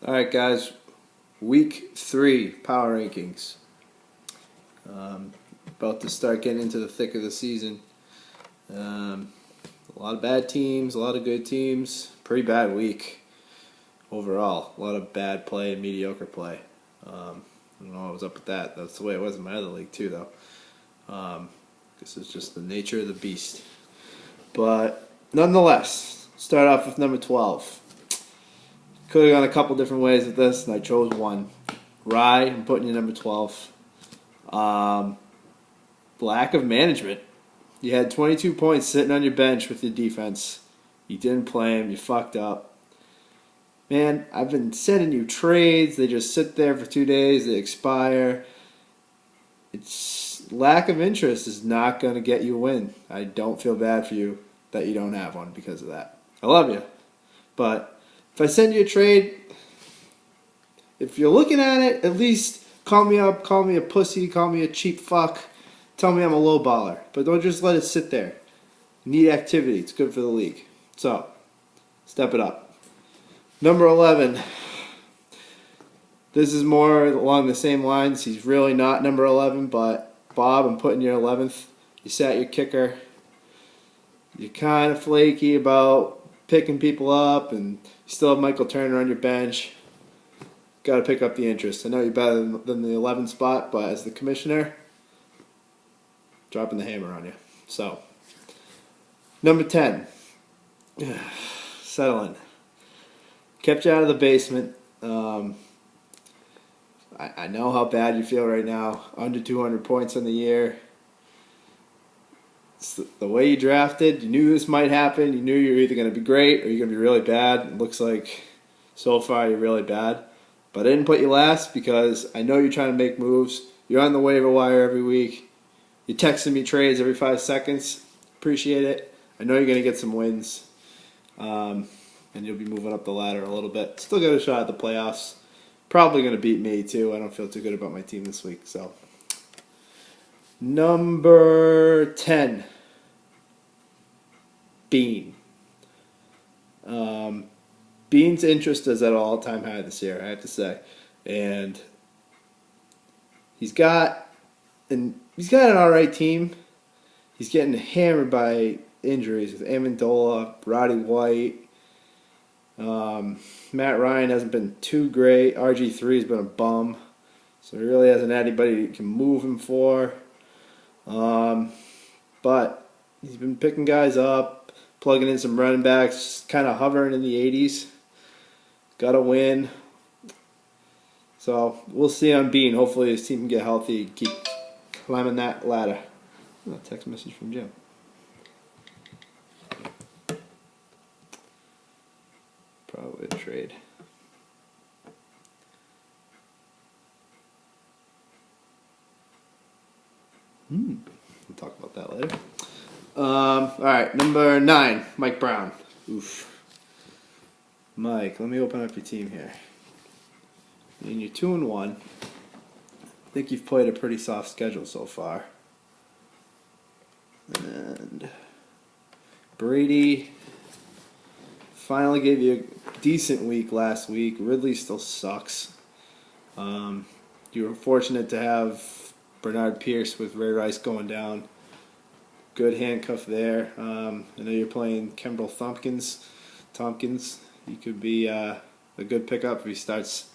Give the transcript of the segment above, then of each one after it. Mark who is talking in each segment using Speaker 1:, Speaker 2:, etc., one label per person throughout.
Speaker 1: All right, guys. Week 3 power rankings. About to start getting into the thick of the season. A lot of bad teams, a lot of good teams. Pretty bad week overall. A lot of bad play and mediocre play. I don't know what was up with that. That's the way it was in my other league too, though. This is just the nature of the beast. But nonetheless, start off with number 12. Could have gone a couple different ways with this, and I chose one. Rye, I'm putting you number 12. Lack of management. You had 22 points sitting on your bench with your defense. You didn't play them. You fucked up. Man, I've been sending you trades. They just sit there for 2 days. They expire. It's lack of interest is not going to get you a win. I don't feel bad for you that you don't have one because of that. I love you. But if I send you a trade, if you're looking at it, at least call me up, call me a pussy, call me a cheap fuck, tell me I'm a low baller. But don't just let it sit there. Need activity. It's good for the league. So, step it up. Number 11. This is more along the same lines. He's really not number 11, but Bob, I'm putting your 11th. You sat your kicker. You're kind of flaky about picking people up, and you still have Michael Turner on your bench. Got to pick up the interest. I know you're better than the 11th spot, but as the commissioner, dropping the hammer on you. So, number 10. Settling. Kept you out of the basement. I know how bad you feel right now. Under 200 points in the year. It's the way you drafted, you knew this might happen. You knew you were either going to be great or you're going to be really bad. It looks like so far you're really bad. But I didn't put you last because I know you're trying to make moves. You're on the waiver wire every week. You're texting me trades every 5 seconds. Appreciate it. I know you're going to get some wins. And you'll be moving up the ladder a little bit. Still got a shot at the playoffs. Probably going to beat me too. I don't feel too good about my team this week. So, number 10. Bean. Bean's interest is at an all-time high this year, I have to say. And he's got an alright team. He's getting hammered by injuries with Amendola, Roddy White. Matt Ryan hasn't been too great. RG3 has been a bum. So he really hasn't had anybody he can move him for. But he's been picking guys up, plugging in some running backs, kind of hovering in the 80s. Got to win. So we'll see on Bean. Hopefully his team can get healthy and keep climbing that ladder. Oh, text message from Jim. Probably a trade. We'll talk about that later. All right, number 9, Mike Brown. Oof. Mike, let me open up your team here. And you're 2-1. I think you've played a pretty soft schedule so far. And Brady finally gave you a decent week last week. Ridley still sucks. You were fortunate to have Bernard Pierce with Ray Rice going down. Good handcuff there. I know you're playing Kimbrel Tompkins. He could be a good pickup if he starts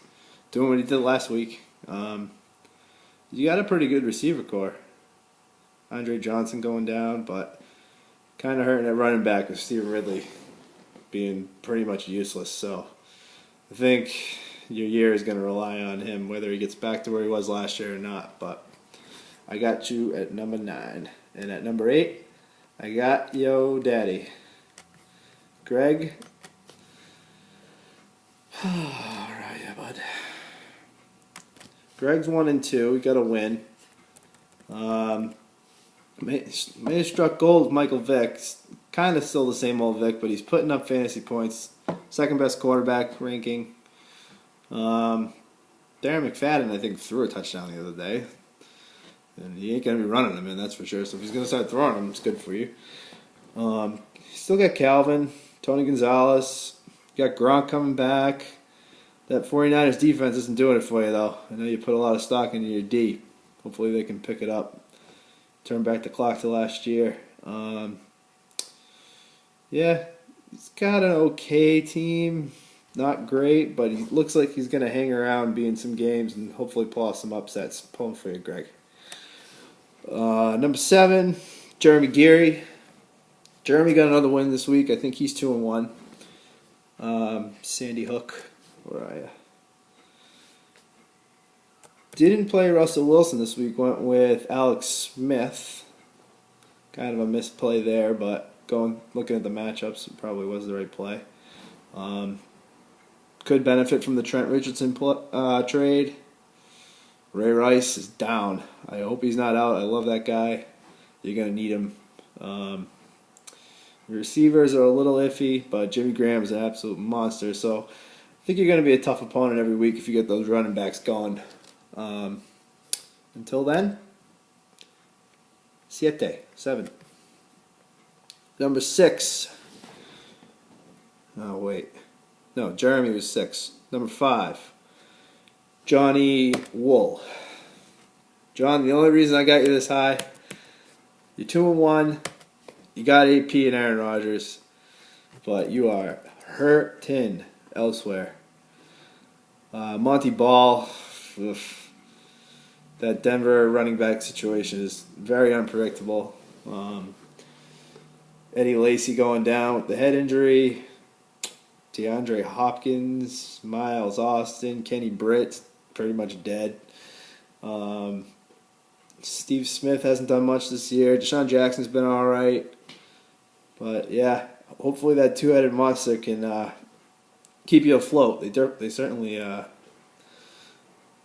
Speaker 1: doing what he did last week. You got a pretty good receiver core. Andre Johnson going down, but kind of hurting at running back with Steve Ridley being pretty much useless. So I think your year is going to rely on him, whether he gets back to where he was last year or not. But I got you at number 9. And at number 8, I got yo daddy, Greg. All right, yeah, bud. Greg's 1-2. We got a win. May have struck gold with Michael Vick. Kind of still the same old Vick, but he's putting up fantasy points. Second best quarterback ranking. Darren McFadden, I think, threw a touchdown the other day. And he ain't going to be running them in, that's for sure. So if he's going to start throwing them, it's good for you. Still got Calvin, Tony Gonzalez. You got Gronk coming back. That 49ers defense isn't doing it for you, though. I know you put a lot of stock into your D. Hopefully they can pick it up. Turn back the clock to last year. Yeah, he's got an okay team. Not great, but he looks like he's going to hang around, be in some games, and hopefully pull off some upsets. Pulling for you, Greg. Number 7, Jeremy Geary. Jeremy got another win this week. I think he's 2-1. Sandy Hook. Where are you? Didn't play Russell Wilson this week. Went with Alex Smith. Kind of a misplay there, but looking at the matchups, it probably was the right play. Could benefit from the Trent Richardson trade. Ray Rice is down. I hope he's not out. I love that guy. You're going to need him. The receivers are a little iffy, but Jimmy Graham is an absolute monster. So I think you're going to be a tough opponent every week if you get those running backs going. Until then, 7. Number 6. Oh, wait. No, Jeremy was 6. Number 5. Johnny Wool. John, the only reason I got you this high, you're 2-1. You got AP and Aaron Rodgers, but you are hurting elsewhere. Monty Ball, that Denver running back situation is very unpredictable. Eddie Lacy going down with the head injury. DeAndre Hopkins, Miles Austin, Kenny Britt, pretty much dead. Steve Smith hasn't done much this year. Deshaun Jackson's been all right. But, yeah, hopefully that two-headed monster can keep you afloat. They certainly have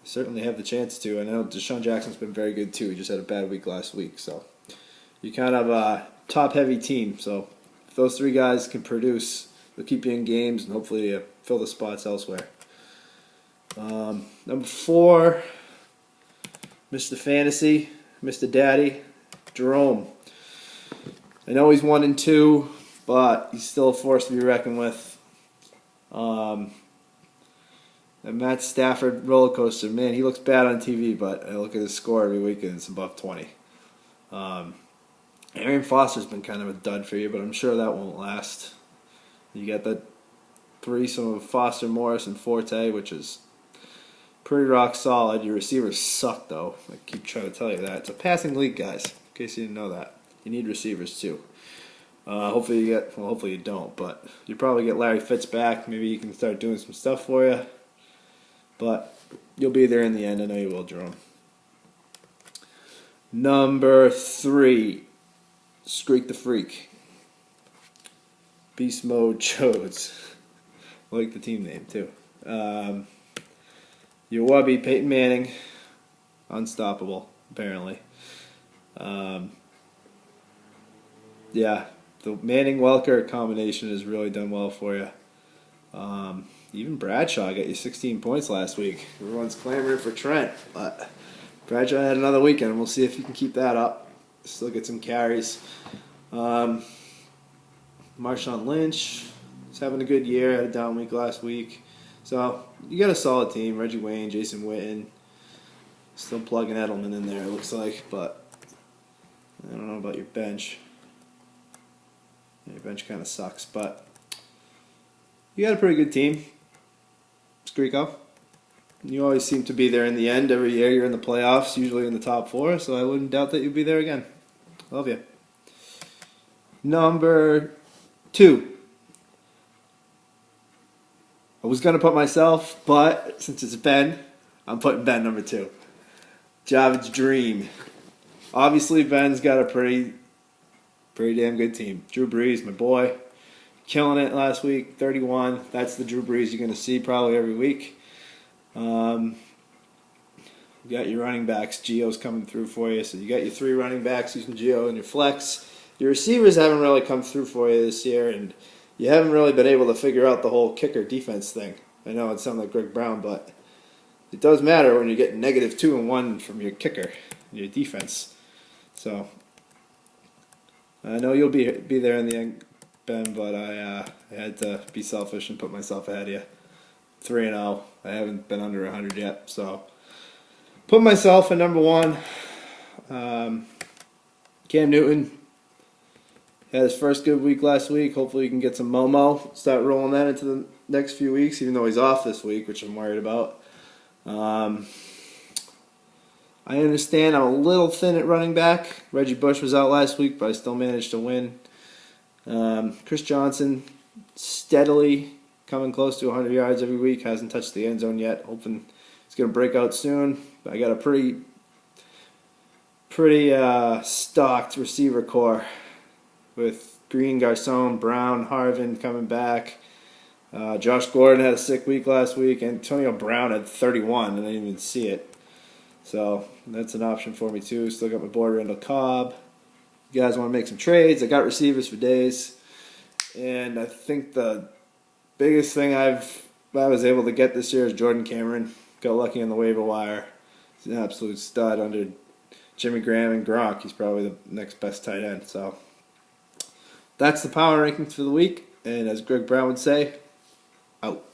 Speaker 1: the chance to. I know Deshaun Jackson's been very good, too. He just had a bad week last week. So you kind of a top-heavy team. So if those 3 guys can produce, they'll keep you in games and hopefully fill the spots elsewhere. Number 4, Mr. Fantasy, Mr. Daddy, Jerome. I know he's 1-2, but he's still a force to be reckoned with. And Matt Stafford roller coaster, man, he looks bad on TV, but I look at his score every week and it's above 20. Arian Foster's been kind of a dud for you, but I'm sure that won't last. You got that threesome of Foster, Morris, and Forte, which is pretty rock solid. Your receivers suck, though. I keep trying to tell you that. It's a passing league, guys, in case you didn't know that. You need receivers, too. Hopefully you don't, but you probably get Larry Fitz back. Maybe he can start doing some stuff for you. But you'll be there in the end. I know you will, Jerome. Number 3, Screak the Freak. Beast Mode Chaugs. I like the team name, too. Your Wubby, Peyton Manning. Unstoppable, apparently. Yeah, the Manning-Welker combination has really done well for you. Even Bradshaw got you 16 points last week. Everyone's clamoring for Trent, but Bradshaw had another weekend. We'll see if he can keep that up. Still get some carries. Marshawn Lynch is having a good year. Had a down week last week. So you got a solid team. Reggie Wayne, Jason Witten. Still plugging Edelman in there, it looks like. But I don't know about your bench. Your bench kind of sucks. But you got a pretty good team. Skriko. You always seem to be there in the end. Every year you're in the playoffs, usually in the top 4. So I wouldn't doubt that you'll be there again. Love you. Number 2. I was going to put myself, but since it's Ben, I'm putting Ben number 2. Javid's Dream. Obviously, Ben's got a pretty damn good team. Drew Brees, my boy, killing it last week, 31. That's the Drew Brees you're going to see probably every week. You got your running backs. Gio's coming through for you. So you got your 3 running backs using Gio and your flex. Your receivers haven't really come through for you this year, and you haven't really been able to figure out the whole kicker defense thing. I know it sounds like Greg Brown, but it does matter when you're getting -2 and 1 from your kicker, your defense. So I know you'll be there in the end, Ben, but I had to be selfish and put myself ahead of you. 3-0. I haven't been under 100 yet, so put myself at number 1. Cam Newton had his first good week last week. Hopefully he can get some Momo, start rolling that into the next few weeks, even though he's off this week, which I'm worried about. I understand I'm a little thin at running back. Reggie Bush was out last week, but I still managed to win. Chris Johnson steadily coming close to 100 yards every week. Hasn't touched the end zone yet. Hoping he's going to break out soon. I got a pretty stocked receiver core with Green, Garcon, Brown, Harvin coming back. Josh Gordon had a sick week last week. Antonio Brown had 31, and I didn't even see it. So that's an option for me too. Still got my boy Randall Cobb. You guys want to make some trades? I got receivers for days. And I think the biggest thing I was able to get this year is Jordan Cameron. Got lucky on the waiver wire. He's an absolute stud under Jimmy Graham and Gronk. He's probably the next best tight end. So that's the power rankings for the week. And as Greg Brown would say, out.